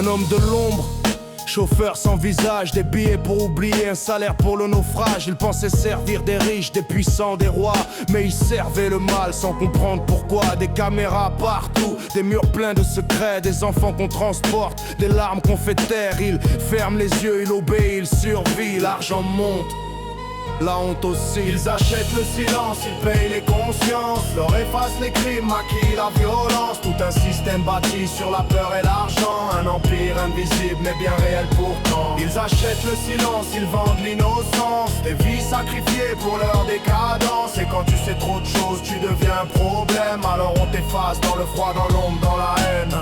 Un homme de l'ombre, chauffeur sans visage, des billets pour oublier, un salaire pour le naufrage. Il pensait servir des riches, des puissants, des rois, mais il servait le mal sans comprendre pourquoi. Des caméras partout, des murs pleins de secrets, des enfants qu'on transporte, des larmes qu'on fait taire. Il ferme les yeux, il obéit, il survit, l'argent monte, la honte aussi. Ils achètent le silence, ils payent les consciences, leur effacent les crimes, maquillent la violence. Tout un système bâti sur la peur et l'argent, un empire invisible mais bien réel pourtant. Ils achètent le silence, ils vendent l'innocence, des vies sacrifiées pour leur décadence. Et quand tu sais trop de choses, tu deviens un problème. Alors on t'efface dans le froid, dans l'ombre, dans la haine.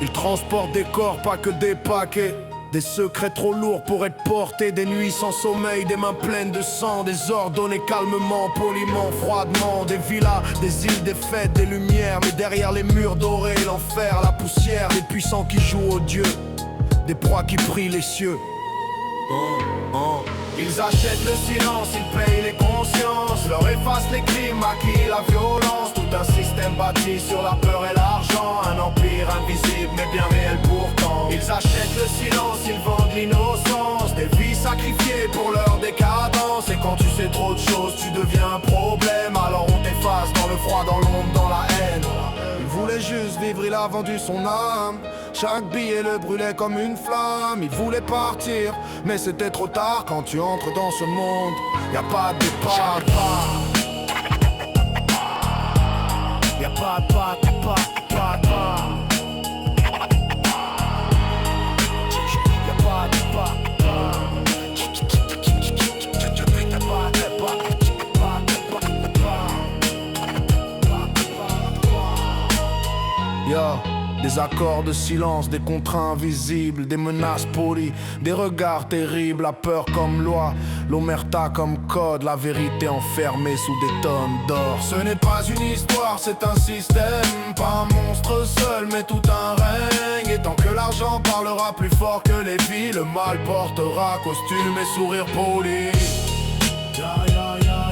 Ils transportent des corps, pas que des paquets. Des secrets trop lourds pour être portés, des nuits sans sommeil, des mains pleines de sang, des ordres donnés calmement, poliment, froidement. Des villas, des îles, des fêtes, des lumières, mais derrière les murs dorés, l'enfer, la poussière. Des puissants qui jouent aux dieux, des proies qui prient les cieux. Ils achètent le silence, ils payent les consciences, leur effacent les crimes, maquillent la violence. Tout un système bâti sur la peur et l'argent, un empire invisible mais bien réel pourtant. Ils achètent le silence, ils vendent l'innocence, des vies sacrifiées pour leur décadence. Et quand tu sais trop de choses, tu deviens un problème. Alors on t'efface dans le froid, dans l'ombre, dans la haine. Il voulait juste vivre, il a vendu son âme. Chaque billet le brûlait comme une flamme. Il voulait partir, mais c'était trop tard. Quand tu entres dans ce monde, y'a pas de départ. Y'a pas de pas, pas de pas. Y'a pas de pas. Yo, des accords de silence, des contrats invisibles, des menaces polies, des regards terribles, la peur comme loi, l'omerta comme code, la vérité enfermée sous des tonnes d'or. Ce n'est pas une histoire, c'est un système, pas un monstre seul, mais tout un règne. Et tant que l'argent parlera plus fort que les vies, le mal portera costume et sourire poli. Ya, ya, ya.